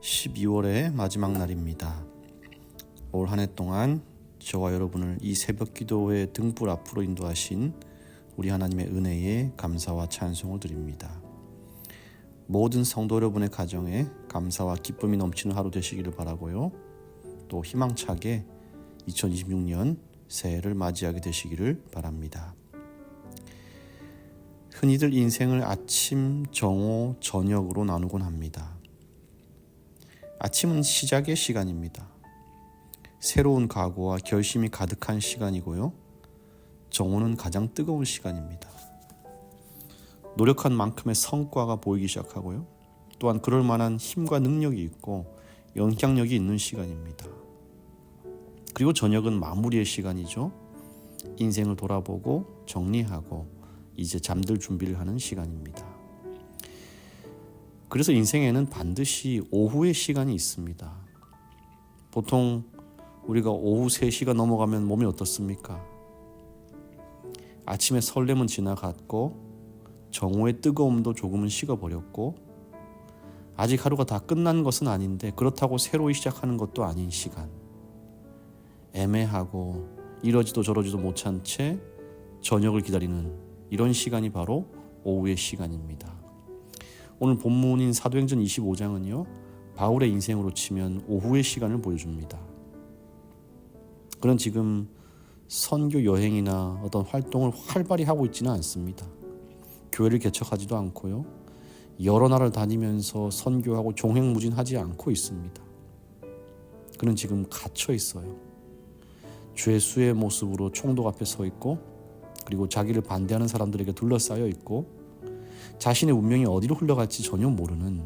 12월의 마지막 날입니다. 올 한 해 동안 저와 여러분을 이 새벽 기도의 등불 앞으로 인도하신 우리 하나님의 은혜에 감사와 찬송을 드립니다. 모든 성도 여러분의 가정에 감사와 기쁨이 넘치는 하루 되시기를 바라고요. 또 희망차게 2026년 새해를 맞이하게 되시기를 바랍니다. 흔히들 인생을 아침, 정오, 저녁으로 나누곤 합니다. 아침은 시작의 시간입니다. 새로운 각오와 결심이 가득한 시간이고요. 정오는 가장 뜨거운 시간입니다. 노력한 만큼의 성과가 보이기 시작하고요. 또한 그럴 만한 힘과 능력이 있고 영향력이 있는 시간입니다. 그리고 저녁은 마무리의 시간이죠. 인생을 돌아보고 정리하고 이제 잠들 준비를 하는 시간입니다. 그래서 인생에는 반드시 오후의 시간이 있습니다. 보통 우리가 오후 3시가 넘어가면 몸이 어떻습니까? 아침의 설렘은 지나갔고 정오의 뜨거움도 조금은 식어버렸고 아직 하루가 다 끝난 것은 아닌데 그렇다고 새로 시작하는 것도 아닌 시간. 애매하고 이러지도 저러지도 못한 채 저녁을 기다리는 이런 시간이 바로 오후의 시간입니다. 오늘 본문인 사도행전 25장은요. 바울의 인생으로 치면 오후의 시간을 보여줍니다. 그는 지금 선교 여행이나 어떤 활동을 활발히 하고 있지는 않습니다. 교회를 개척하지도 않고요. 여러 나라를 다니면서 선교하고 종횡무진하지 않고 있습니다. 그는 지금 갇혀 있어요. 죄수의 모습으로 총독 앞에 서 있고 그리고 자기를 반대하는 사람들에게 둘러싸여 있고 자신의 운명이 어디로 흘러갈지 전혀 모르는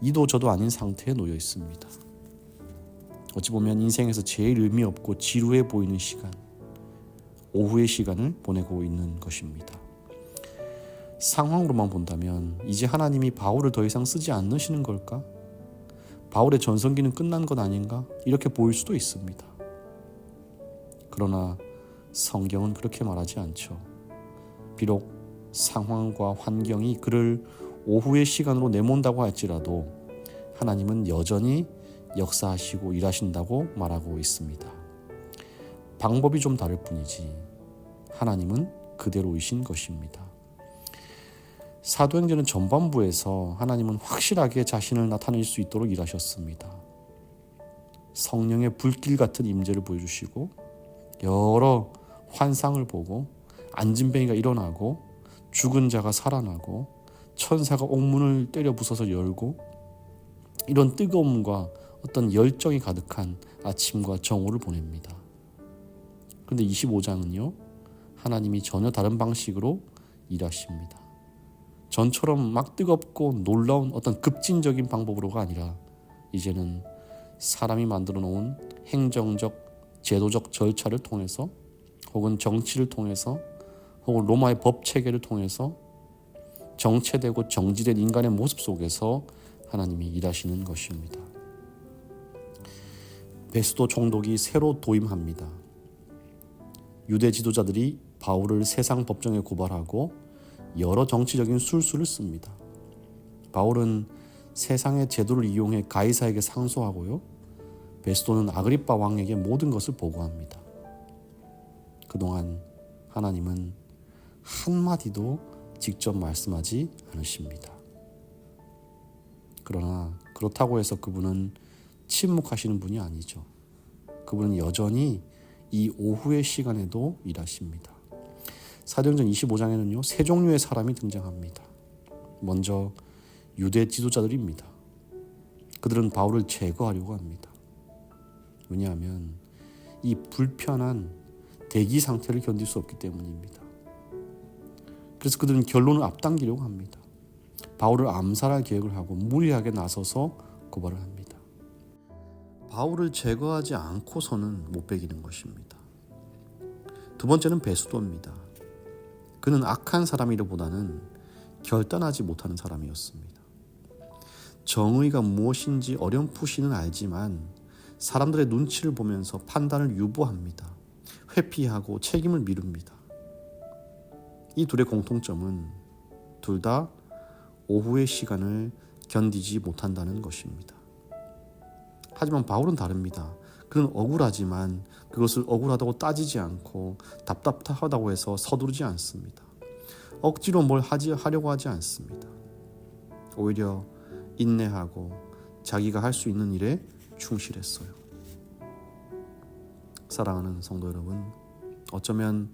이도 저도 아닌 상태에 놓여 있습니다. 어찌 보면 인생에서 제일 의미 없고 지루해 보이는 시간, 오후의 시간을 보내고 있는 것입니다. 상황으로만 본다면 이제 하나님이 바울을 더 이상 쓰지 않으시는 걸까? 바울의 전성기는 끝난 것 아닌가? 이렇게 보일 수도 있습니다. 그러나 성경은 그렇게 말하지 않죠. 비록 상황과 환경이 그를 오후의 시간으로 내몬다고 할지라도 하나님은 여전히 역사하시고 일하신다고 말하고 있습니다. 방법이 좀 다를 뿐이지 하나님은 그대로이신 것입니다. 사도행전은 전반부에서 하나님은 확실하게 자신을 나타낼 수 있도록 일하셨습니다. 성령의 불길 같은 임재를 보여주시고 여러 환상을 보고 안진뱅이가 일어나고 죽은 자가 살아나고 천사가 옥문을 때려 부숴서 열고 이런 뜨거움과 어떤 열정이 가득한 아침과 정오를 보냅니다. 그런데 25장은요. 하나님이 전혀 다른 방식으로 일하십니다. 전처럼 막 뜨겁고 놀라운 어떤 급진적인 방법으로가 아니라 이제는 사람이 만들어 놓은 행정적, 제도적 절차를 통해서 혹은 정치를 통해서 혹은 로마의 법 체계를 통해서 정체되고 정지된 인간의 모습 속에서 하나님이 일하시는 것입니다. 베스도 총독이 새로 도임합니다. 유대 지도자들이 바울을 세상 법정에 고발하고 여러 정치적인 술수를 씁니다. 바울은 세상의 제도를 이용해 가이사에게 상소하고요. 베스도는 아그리빠 왕에게 모든 것을 보고합니다. 그동안 하나님은 한마디도 직접 말씀하지 않으십니다. 그러나 그렇다고 해서 그분은 침묵하시는 분이 아니죠. 그분은 여전히 이 오후의 시간에도 일하십니다. 사도행전 25장에는요. 세 종류의 사람이 등장합니다. 먼저 유대 지도자들입니다. 그들은 바울을 제거하려고 합니다. 왜냐하면 이 불편한 대기 상태를 견딜 수 없기 때문입니다. 그래서 그들은 결론을 앞당기려고 합니다. 바울을 암살할 계획을 하고 무리하게 나서서 고발을 합니다. 바울을 제거하지 않고서는 못 베기는 것입니다. 두 번째는 베스도입니다. 그는 악한 사람이라보다는 결단하지 못하는 사람이었습니다. 정의가 무엇인지 어렴풋이는 알지만 사람들의 눈치를 보면서 판단을 유보합니다. 회피하고 책임을 미룹니다. 이 둘의 공통점은 둘 다 오후의 시간을 견디지 못한다는 것입니다. 하지만 바울은 다릅니다. 그는 억울하지만 그것을 억울하다고 따지지 않고 답답하다고 해서 서두르지 않습니다. 억지로 뭘 하려고 하지 않습니다. 오히려 인내하고 자기가 할 수 있는 일에 충실했어요. 사랑하는 성도 여러분, 어쩌면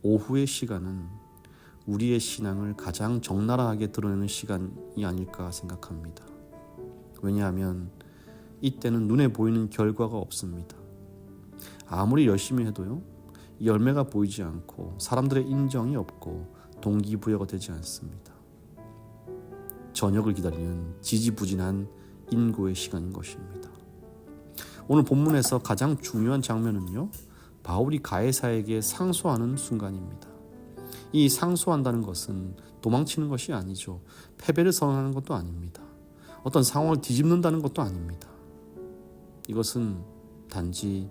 오후의 시간은 우리의 신앙을 가장 적나라하게 드러내는 시간이 아닐까 생각합니다. 왜냐하면 이때는 눈에 보이는 결과가 없습니다. 아무리 열심히 해도요, 열매가 보이지 않고 사람들의 인정이 없고 동기부여가 되지 않습니다. 저녁을 기다리는 지지부진한 인고의 시간인 것입니다. 오늘 본문에서 가장 중요한 장면은요, 바울이 가이사에게 상소하는 순간입니다. 이 상소한다는 것은 도망치는 것이 아니죠. 패배를 선언하는 것도 아닙니다. 어떤 상황을 뒤집는다는 것도 아닙니다. 이것은 단지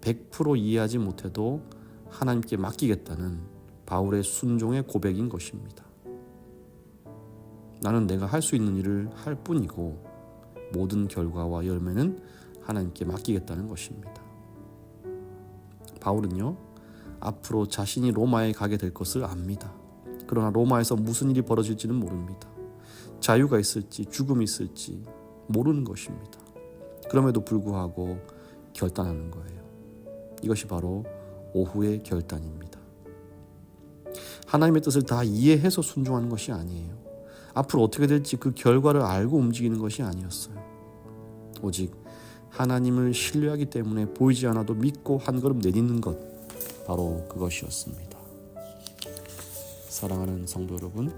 100% 이해하지 못해도 하나님께 맡기겠다는 바울의 순종의 고백인 것입니다. 나는 내가 할 수 있는 일을 할 뿐이고 모든 결과와 열매는 하나님께 맡기겠다는 것입니다. 바울은요, 앞으로 자신이 로마에 가게 될 것을 압니다. 그러나 로마에서 무슨 일이 벌어질지는 모릅니다. 자유가 있을지 죽음이 있을지 모르는 것입니다. 그럼에도 불구하고 결단하는 거예요. 이것이 바로 오후의 결단입니다. 하나님의 뜻을 다 이해해서 순종하는 것이 아니에요. 앞으로 어떻게 될지 그 결과를 알고 움직이는 것이 아니었어요. 오직 하나님을 신뢰하기 때문에 보이지 않아도 믿고 한 걸음 내딛는 것, 바로 그것이었습니다. 사랑하는 성도 여러분,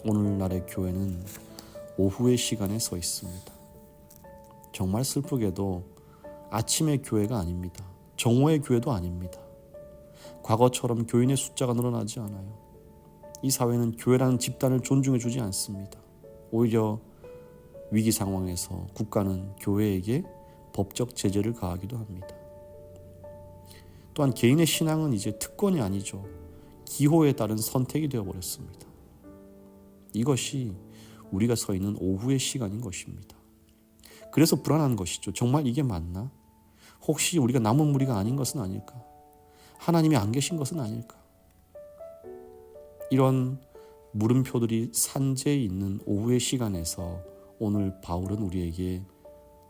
오늘날의 교회는 오후의 시간에 서 있습니다. 정말 슬프게도 아침의 교회가 아닙니다. 정오의 교회도 아닙니다. 과거처럼 교인의 숫자가 늘어나지 않아요. 이 사회는 교회라는 집단을 존중해 주지 않습니다. 오히려 위기 상황에서 국가는 교회에게 법적 제재를 가하기도 합니다. 또한 개인의 신앙은 이제 특권이 아니죠. 기호에 따른 선택이 되어버렸습니다. 이것이 우리가 서 있는 오후의 시간인 것입니다. 그래서 불안한 것이죠. 정말 이게 맞나? 혹시 우리가 남은 무리가 아닌 것은 아닐까? 하나님이 안 계신 것은 아닐까? 이런 물음표들이 산재해 있는 오후의 시간에서 오늘 바울은 우리에게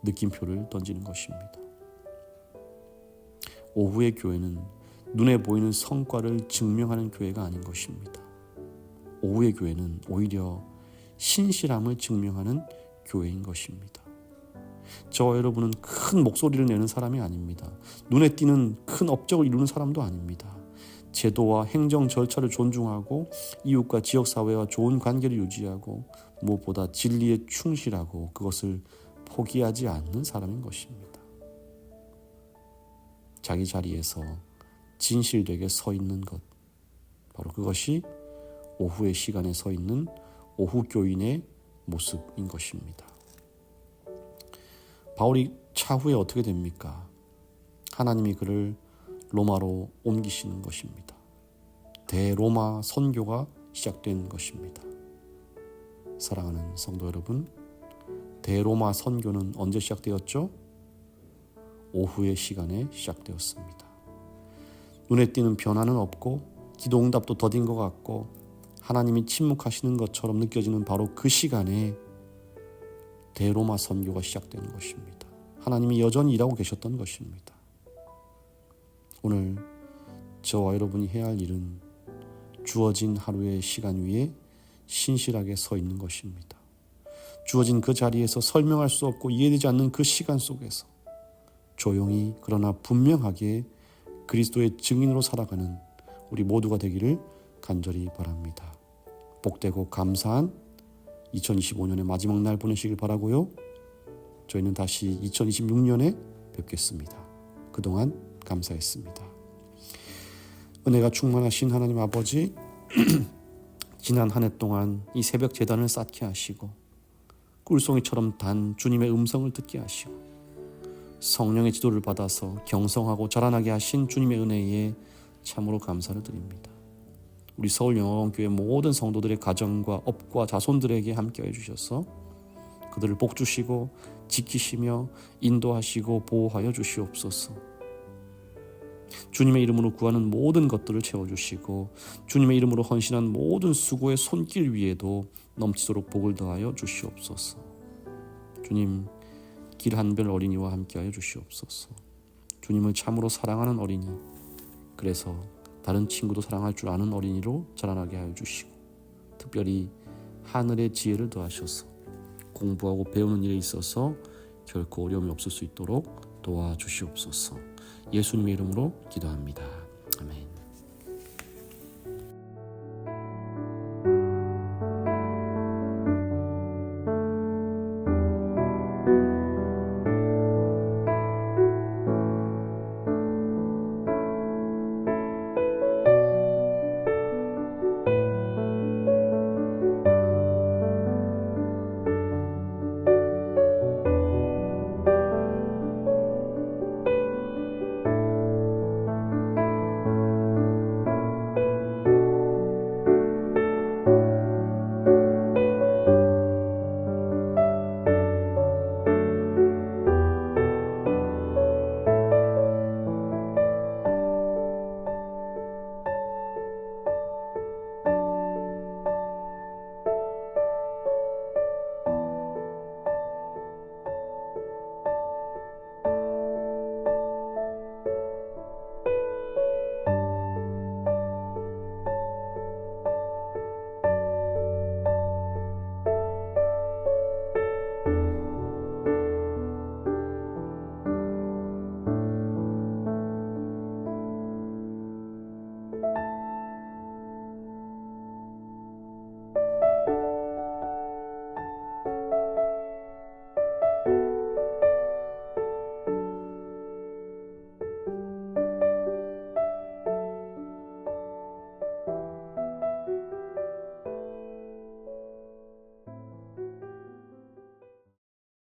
느낌표를 던지는 것입니다. 오후의 교회는 눈에 보이는 성과를 증명하는 교회가 아닌 것입니다. 오후의 교회는 오히려 신실함을 증명하는 교회인 것입니다. 저와 여러분은 큰 목소리를 내는 사람이 아닙니다. 눈에 띄는 큰 업적을 이루는 사람도 아닙니다. 제도와 행정 절차를 존중하고 이웃과 지역사회와 좋은 관계를 유지하고 무엇보다 진리에 충실하고 그것을 포기하지 않는 사람인 것입니다. 자기 자리에서 진실되게 서 있는 것, 바로 그것이 오후의 시간에 서 있는 오후 교인의 모습인 것입니다. 바울이 차후에 어떻게 됩니까? 하나님이 그를 로마로 옮기시는 것입니다. 대로마 선교가 시작된 것입니다. 사랑하는 성도 여러분, 대로마 선교는 언제 시작되었죠? 오후의 시간에 시작되었습니다. 눈에 띄는 변화는 없고 기도응답도 더딘 것 같고 하나님이 침묵하시는 것처럼 느껴지는 바로 그 시간에 대로마 선교가 시작되는 것입니다. 하나님이 여전히 일하고 계셨던 것입니다. 오늘 저와 여러분이 해야 할 일은 주어진 하루의 시간 위에 신실하게 서 있는 것입니다. 주어진 그 자리에서 설명할 수 없고 이해되지 않는 그 시간 속에서 조용히 그러나 분명하게 그리스도의 증인으로 살아가는 우리 모두가 되기를 간절히 바랍니다. 복되고 감사한 2025년의 마지막 날 보내시길 바라고요. 저희는 다시 2026년에 뵙겠습니다. 그동안 감사했습니다. 은혜가 충만하신 하나님 아버지, 지난 한 해 동안 이 새벽 제단을 쌓게 하시고 꿀송이처럼 단 주님의 음성을 듣게 하시고 성령의 지도를 받아서 경성하고 자라나게 하신 주님의 은혜에 참으로 감사를 드립니다. 우리 서울영화원교회 모든 성도들의 가정과 업과 자손들에게 함께해 주셔서 그들을 복주시고 지키시며 인도하시고 보호하여 주시옵소서. 주님의 이름으로 구하는 모든 것들을 채워주시고 주님의 이름으로 헌신한 모든 수고의 손길 위에도 넘치도록 복을 더하여 주시옵소서. 주님, 길 한별 어린이와 함께하여 주시옵소서. 주님을 참으로 사랑하는 어린이, 그래서 다른 친구도 사랑할 줄 아는 어린이로 자라나게 하여 주시고 특별히 하늘의 지혜를 더하셔서 공부하고 배우는 일에 있어서 결코 어려움이 없을 수 있도록 도와주시옵소서. 예수님의 이름으로 기도합니다.